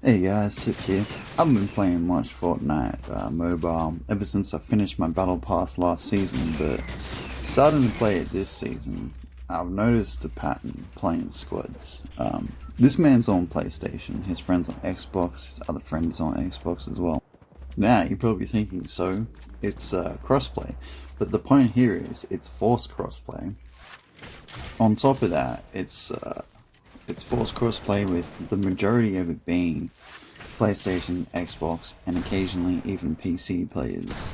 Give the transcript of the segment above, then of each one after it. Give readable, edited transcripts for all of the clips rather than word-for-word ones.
Hey guys, Chip here. I haven't been playing much Fortnite mobile ever since I finished my battle pass last season, but starting to play it this season, I've noticed a pattern playing squads. This man's on PlayStation, his friend's on Xbox, his other friend is on Xbox as well. Now you're probably thinking, so it's crossplay, but the point here is it's forced crossplay. On top of that, it's forced crossplay with the majority of it being PlayStation, Xbox, and occasionally even PC players.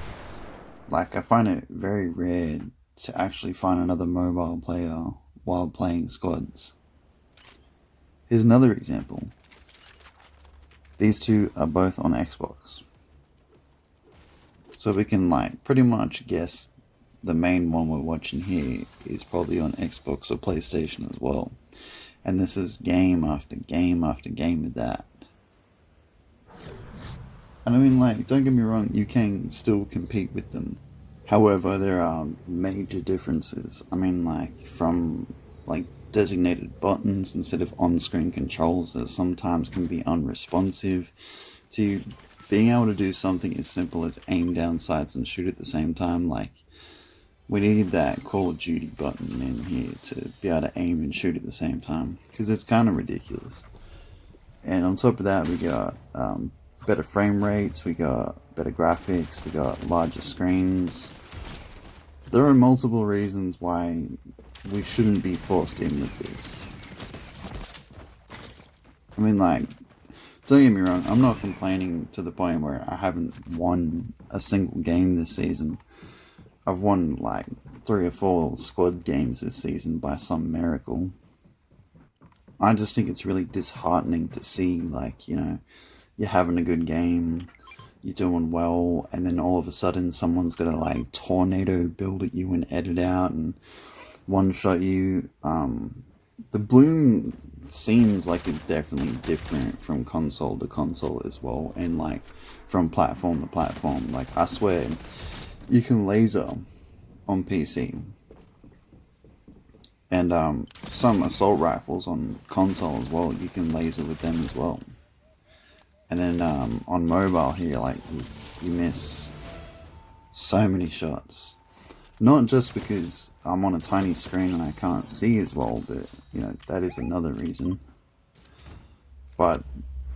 Like, I find it very rare to actually find another mobile player while playing squads. Here's another example. These two are both on Xbox. So we can pretty much guess the main one we're watching here is probably on Xbox or PlayStation as well. And this is game after game after game of that. And I mean, don't get me wrong, you can still compete with them. However, there are major differences. I mean, from designated buttons instead of on-screen controls that sometimes can be unresponsive, to being able to do something as simple as aim down sights and shoot at the same time. We need that Call of Duty button in here to be able to aim and shoot at the same time, because it's kind of ridiculous. And on top of that, we got better frame rates, we got better graphics, we got larger screens. There are multiple reasons why we shouldn't be forced in with this. I mean, don't get me wrong, I'm not complaining to the point where I haven't won a single game this season. I've won 3 or 4 squad games this season by some miracle. I just think it's really disheartening to see, you're having a good game, you're doing well, and then all of a sudden someone's gonna tornado build at you and edit out and one-shot you. The bloom seems like it's definitely different from console to console as well, and from platform to platform. I swear, you can laser on PC, and some assault rifles on console as well, you can laser with them as well. And then on mobile here, you miss so many shots. Not just because I'm on a tiny screen and I can't see as well, but that is another reason. But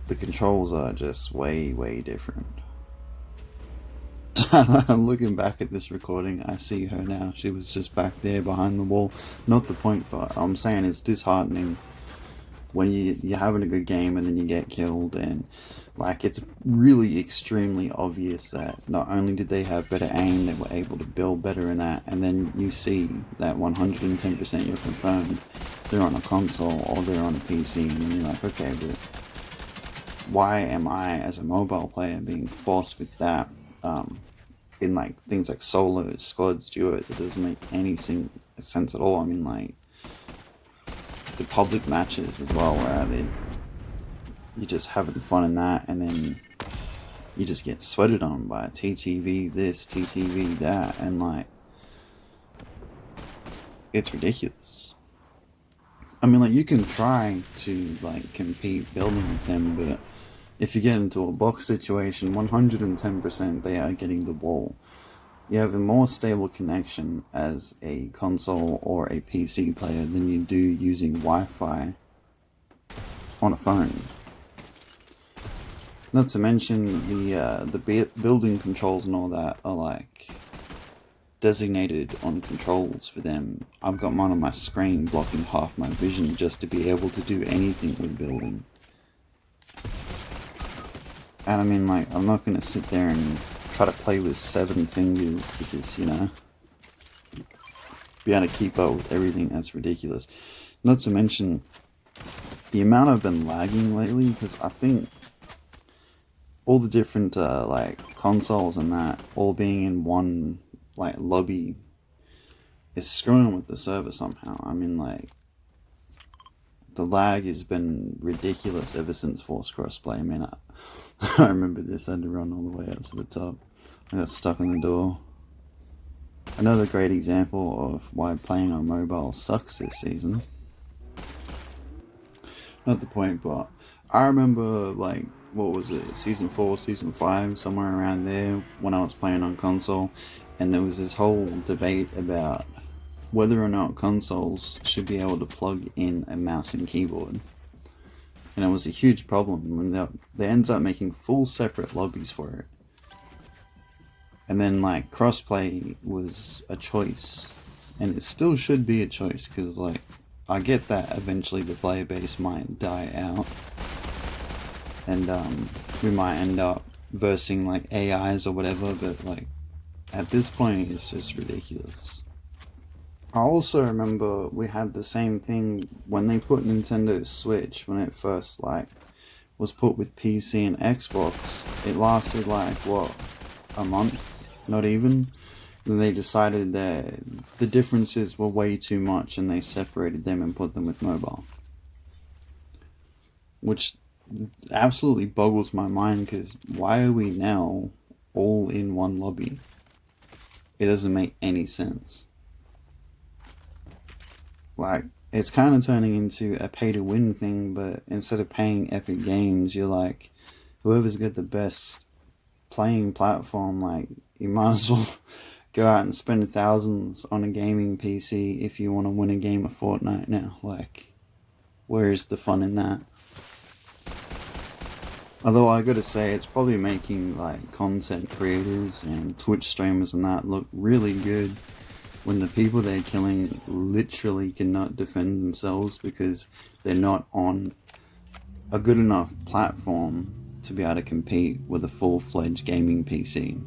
the controls are just way, way different. I'm looking back at this recording, I see her now. She was just back there behind the wall. Not the point, but I'm saying it's disheartening when you're having a good game and then you get killed, and it's really extremely obvious that not only did they have better aim, they were able to build better in that, and then you see that 110% you're confirmed they're on a console or they're on a PC, and you're like, okay, but why am I as a mobile player being forced with that? In things like solos, squads, duos, it doesn't make any sense at all. I mean, the public matches as well, where you're just having fun in that, and then you just get sweated on by TTV this, TTV that, and it's ridiculous. I mean, you can try to compete building with them, but if you get into a box situation, 110% they are getting the wall. You have a more stable connection as a console or a PC player than you do using Wi-Fi on a phone. Not to mention the building controls and all that are designated on controls for them. I've got mine on my screen blocking half my vision just to be able to do anything with building. And I mean, I'm not going to sit there and try to play with 7 fingers to just, be able to keep up with everything. That's ridiculous. Not to mention the amount I've been lagging lately, because I think all the different, consoles and that, all being in one, lobby, is screwing with the server somehow. I mean, the lag has been ridiculous ever since forced crossplay. I mean, I remember this, I had to run all the way up to the top. I got stuck in the door. Another great example of why playing on mobile sucks this season. Not the point, but I remember what was it, season 4, season 5, somewhere around there, when I was playing on console, and there was this whole debate about whether or not consoles should be able to plug in a mouse and keyboard. And it was a huge problem when they ended up making full separate lobbies for it. And then like crossplay was a choice, and it still should be a choice, because like I get that eventually the player base might die out, and we might end up versing like AIs or whatever, but like at this point it's just ridiculous. I also remember we had the same thing when they put Nintendo Switch, when it first like was put with PC and Xbox. It lasted like what, a month? Not even. And they decided that the differences were way too much, and they separated them and put them with mobile, which absolutely boggles my mind, because why are we now all in one lobby? It doesn't make any sense. Like, it's kind of turning into a pay to win thing, but instead of paying Epic Games, you're like, whoever's got the best playing platform, like, you might as well go out and spend thousands on a gaming PC if you want to win a game of Fortnite now. Like, where's the fun in that? Although I gotta say, it's probably making like content creators and Twitch streamers and that look really good, when the people they're killing literally cannot defend themselves because they're not on a good enough platform to be able to compete with a full-fledged gaming PC.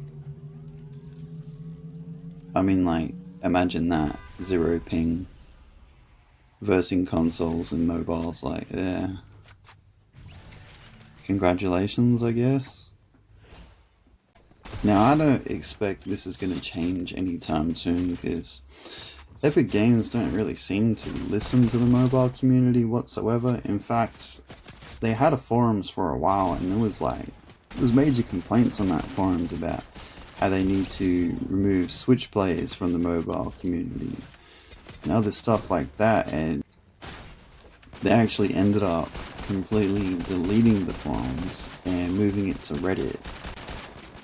I mean, like, imagine that, 0 ping, versing consoles and mobiles, like, yeah. Congratulations, I guess. Now, I don't expect this is going to change anytime soon, because Epic Games don't really seem to listen to the mobile community whatsoever. In fact, they had a forums for a while, and there's major complaints on that forums about how they need to remove Switch players from the mobile community and other stuff like that, and they actually ended up completely deleting the forums and moving it to Reddit,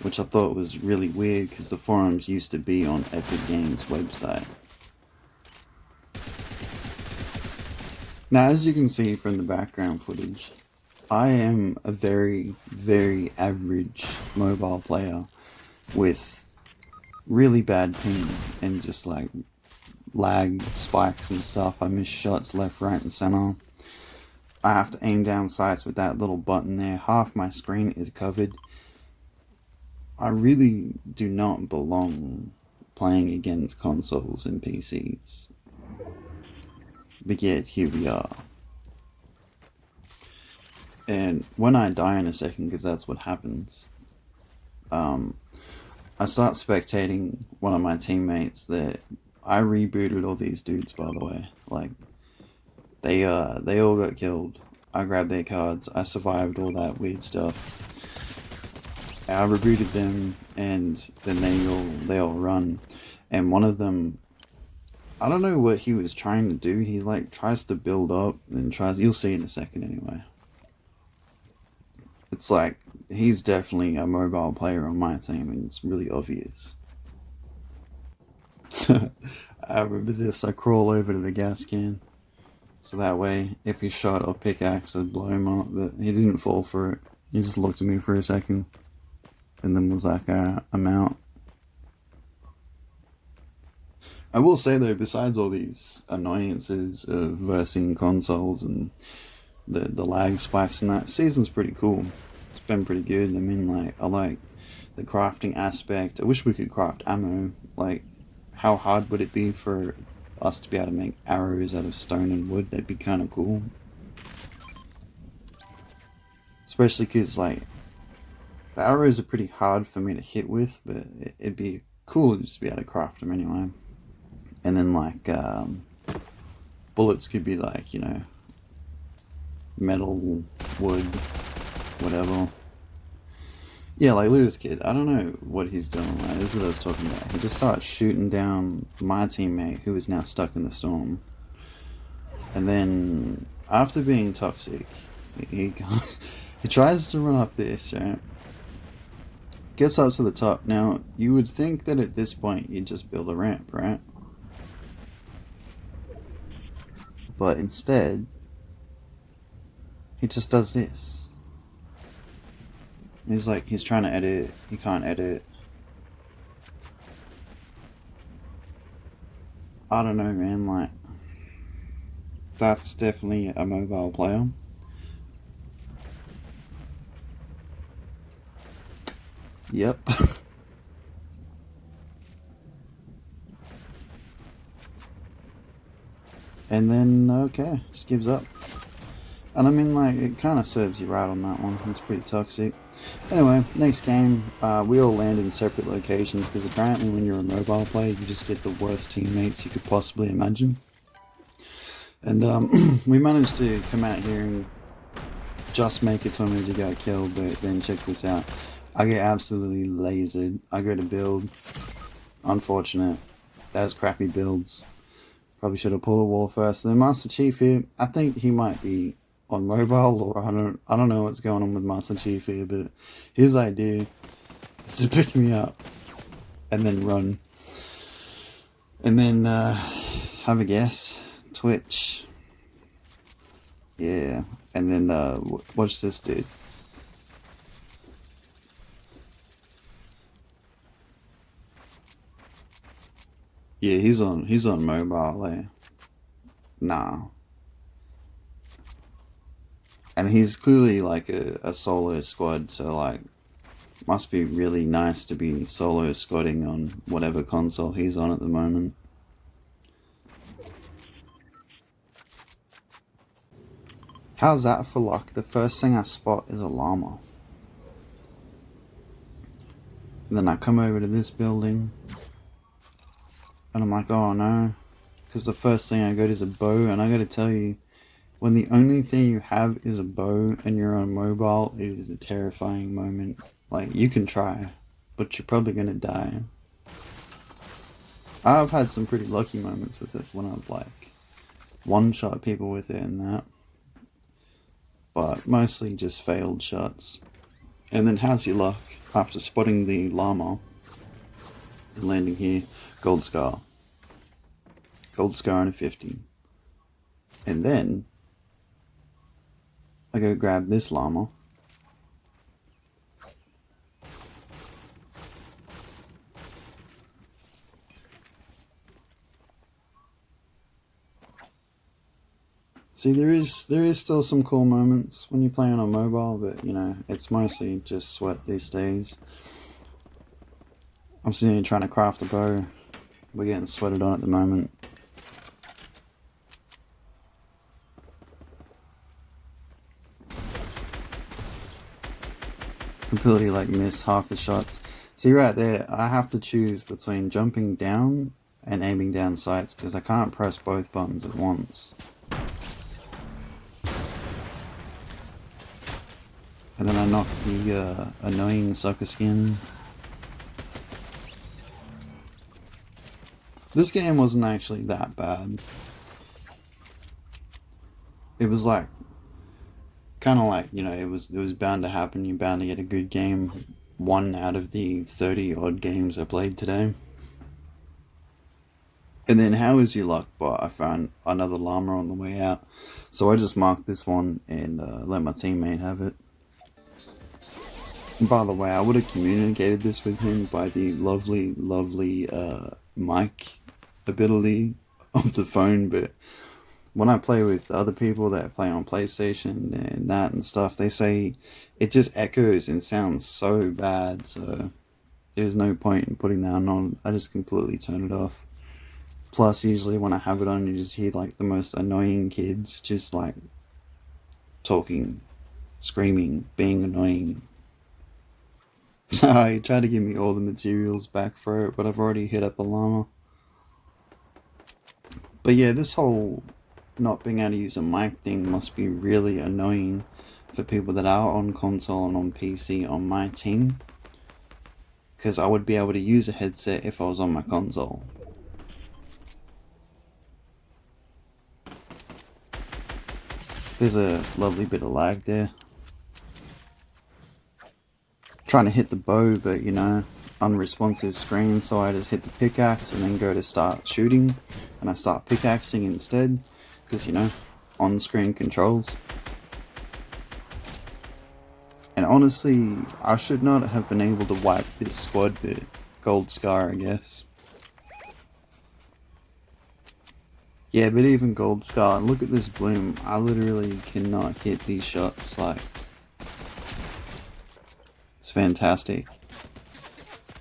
which I thought was really weird, because the forums used to be on Epic Games' website. Now, as you can see from the background footage, I am a very, very average mobile player with really bad ping and just like lag spikes and stuff. I miss shots left, right, and center. I have to aim down sights with that little button there. Half my screen is covered. I really do not belong playing against consoles and PCs. But yet, here we are. And when I die in a second, because that's what happens, I start spectating one of my teammates that I rebooted all these dudes, by the way. Like, they all got killed. I grabbed their cards. I survived all that weird stuff. I rebooted them, and then they all run. And one of them, I don't know what he was trying to do. He like tries to build up and you'll see in a second anyway. It's like, he's definitely a mobile player on my team, and it's really obvious. I remember this. I crawl over to the gas can, so that way, if he shot or pickaxe, I'd blow him up. But he didn't fall for it. He just looked at me for a second, and then was like, I'm out. I will say though, besides all these annoyances of versing consoles and the lag spikes and that, season's pretty cool. It's been pretty good. I mean, like, I like the crafting aspect. I wish we could craft ammo. Like, how hard would it be for us to be able to make arrows out of stone and wood? That'd be kind of cool. Especially because, like, the arrows are pretty hard for me to hit with, but it'd be cool to just be able to craft them anyway. And then, like, bullets could be like, you know, metal, wood, whatever. Yeah, like, look at this kid. I don't know what he's doing. Right? This is what I was talking about. He just starts shooting down my teammate, who is now stuck in the storm. And then, after being toxic, he He tries to run up this, right? Gets up to the top. Now, you would think that at this point you'd just build a ramp, right? But instead, he just does this. He's like, he's trying to edit, he can't edit. I don't know, man, like, that's definitely a mobile player. Yep. And then, okay, just gives up. And I mean, like, it kind of serves you right on that one. It's pretty toxic. Anyway, next game, we all land in separate locations because apparently when you're a mobile player, you just get the worst teammates you could possibly imagine. And we managed to come out here and just make it to him as he got killed, but then check this out. I get absolutely lasered. I go to build. Unfortunate. That's crappy builds. Probably should have pulled a wall first. Then Master Chief here, I think he might be on mobile, or I don't know what's going on with Master Chief here, but his idea is to pick me up and then run. And then have a guess. Twitch. Yeah. And then watch this dude. Yeah, he's on mobile, eh? Nah. And he's clearly like a solo squad, so like must be really nice to be solo squadding on whatever console he's on at the moment. How's that for luck? The first thing I spot is a llama. And then I come over to this building and I'm like, oh no, because the first thing I got is a bow, and I gotta tell you, when the only thing you have is a bow and you're on mobile, it is a terrifying moment. Like, you can try, but you're probably gonna die. I've had some pretty lucky moments with it when I've like one-shot people with it and that, but mostly just failed shots. And then how's your luck after spotting the llama and landing here? Gold scar. Gold scar and a 50. And then I go grab this llama. See, there is still some cool moments when you're playing on mobile, but you know, it's mostly just sweat these days. I'm sitting here trying to craft a bow. We're getting sweated on at the moment. Completely like miss half the shots. See right there, I have to choose between jumping down and aiming down sights because I can't press both buttons at once. And then I knock the annoying sucker skin. This game wasn't actually that bad. It was like, kind of like, you know, it was bound to happen. You're bound to get a good game. 1 out of the 30 odd games I played today. And then how is your luck? But I found another llama on the way out. So I just marked this one and let my teammate have it. And by the way, I would have communicated this with him by the lovely, lovely mic ability of the phone, but when I play with other people that play on PlayStation and that and stuff, they say it just echoes and sounds so bad, so there's no point in putting that on. I just completely turn it off. Plus, usually when I have it on, you just hear like the most annoying kids just like talking, screaming, being annoying. He tried to give me all the materials back for it, but I've already hit up a llama. But yeah, this whole not being able to use a mic thing must be really annoying for people that are on console and on PC on my team. Because I would be able to use a headset if I was on my console. There's a lovely bit of lag there. trying to hit the bow, but you know, unresponsive screen, so I just hit the pickaxe and then go to start shooting, and I start pickaxing instead, because you know, on-screen controls. And honestly, I should not have been able to wipe this squad, but gold scar, I guess. Yeah, but even gold scar, look at this bloom, I literally cannot hit these shots, like, it's fantastic.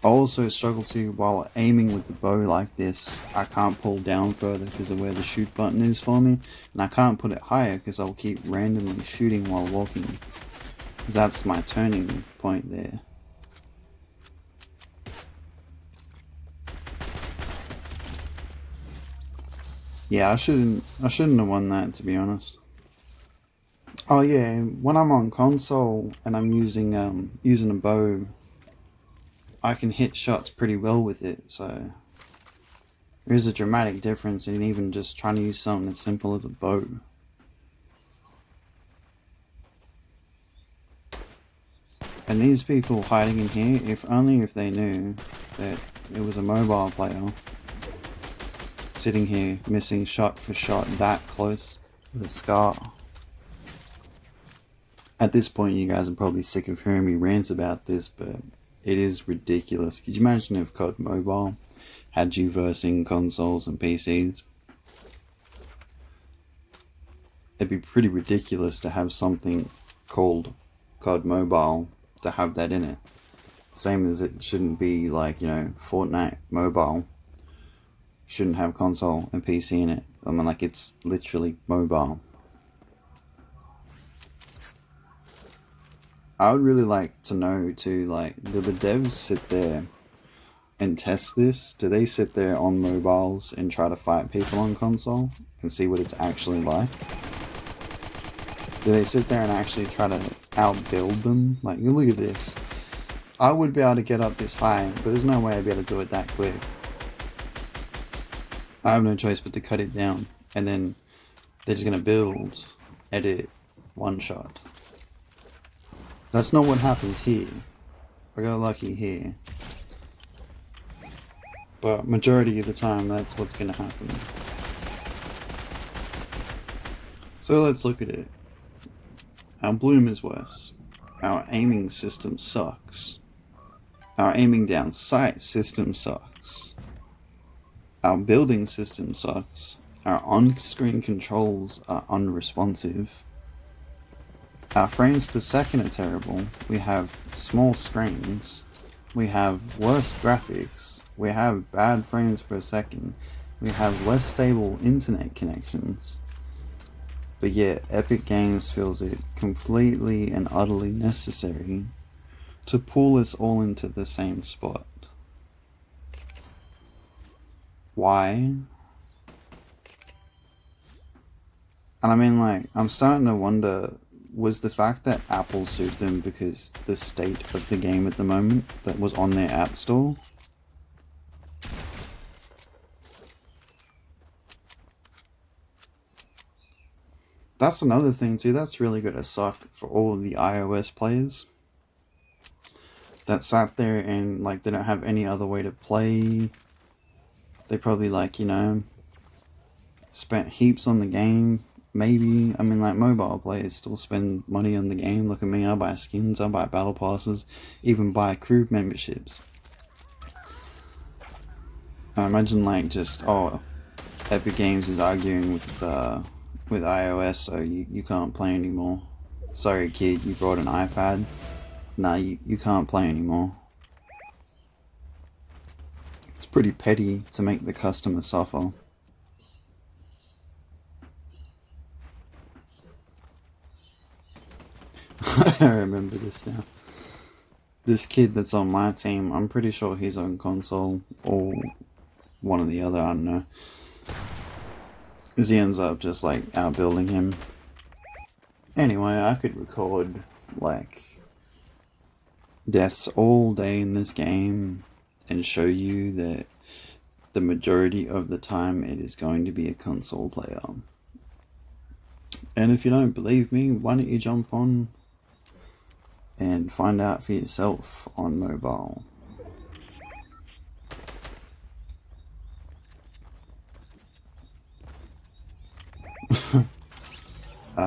I also struggle to, while aiming with the bow like this, I can't pull down further because of where the shoot button is for me, and I can't put it higher because I'll keep randomly shooting while walking. That's my turning point there. Yeah, I shouldn't have won that, to be honest. Oh yeah, when I'm on console and I'm using a bow, I can hit shots pretty well with it, so there is a dramatic difference in even just trying to use something as simple as a bow. And these people hiding in here, if only if they knew that it was a mobile player sitting here missing shot for shot that close with a scar. At this point you guys are probably sick of hearing me rant about this, but it is ridiculous. Could you imagine if COD Mobile had you versing consoles and PCs? It'd be pretty ridiculous to have something called COD Mobile to have that in it. Same as it shouldn't be like, you know, Fortnite Mobile shouldn't have console and PC in it. I mean, like, it's literally mobile. I would really like to know too, like, do the devs sit there and test this? Do they sit there on mobiles and try to fight people on console and see what it's actually like? Do they sit there and actually try to outbuild them? Like, you look at this. I would be able to get up this high, but there's no way I'd be able to do it that quick. I have no choice but to cut it down, and then they're just going to build, edit, one shot. That's not what happens here. I got lucky here. But majority of the time, that's what's going to happen. So let's look at it. Our bloom is worse. Our aiming system sucks. Our aiming down sight system sucks. Our building system sucks. Our on-screen controls are unresponsive. Our frames per second are terrible. We have small screens. We have worse graphics. We have bad frames per second. We have less stable internet connections. But yet, Epic Games feels it completely and utterly necessary to pull us all into the same spot. Why? And I mean, like, I'm starting to wonder, was the fact that Apple sued them because the state of the game at the moment that was on their app store? That's another thing too, that's really gonna suck for all of the iOS players that sat there and like they don't have any other way to play. They probably, like, you know, spent heaps on the game. Maybe, I mean, like, mobile players still spend money on the game. Look at me, I buy skins, I buy battle passes, even buy crew memberships. I imagine, like, just, oh, Epic Games is arguing with iOS, so you can't play anymore. Sorry kid, you brought an iPad. Nah, you can't play anymore. It's pretty petty to make the customer suffer. I remember this now. This kid that's on my team, I'm pretty sure he's on console, or one or the other, I don't know. Because he ends up just, like, outbuilding him. Anyway, I could record, like, deaths all day in this game and show you that the majority of the time it is going to be a console player. And if you don't believe me, why don't you jump on and find out for yourself on mobile.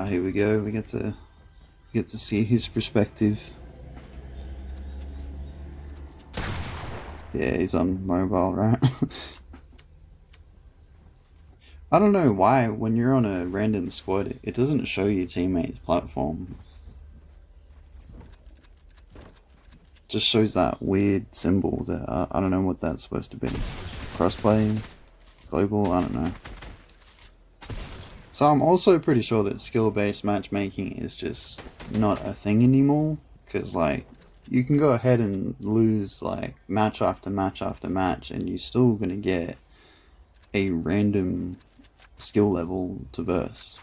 Here we go. We get to see his perspective. Yeah, he's on mobile, right? I don't know why when you're on a random squad, it doesn't show your teammates' platform. It just shows that weird symbol that I don't know what that's supposed to be. Crossplay, global, I don't know. So I'm also pretty sure that skill-based matchmaking is just not a thing anymore, because like you can go ahead and lose like match after match after match, and you're still gonna get a random skill level to verse.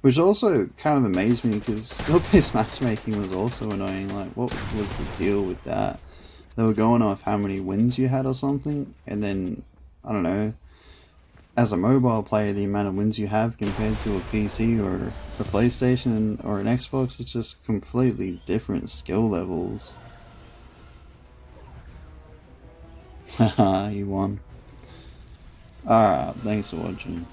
Which also kind of amazed me because skill-based matchmaking was also annoying. Like, what was the deal with that? They were going off how many wins you had or something, and then, I don't know, as a mobile player, the amount of wins you have compared to a PC or a PlayStation or an Xbox, it's just completely different skill levels. Haha, you won. Alright, thanks for watching.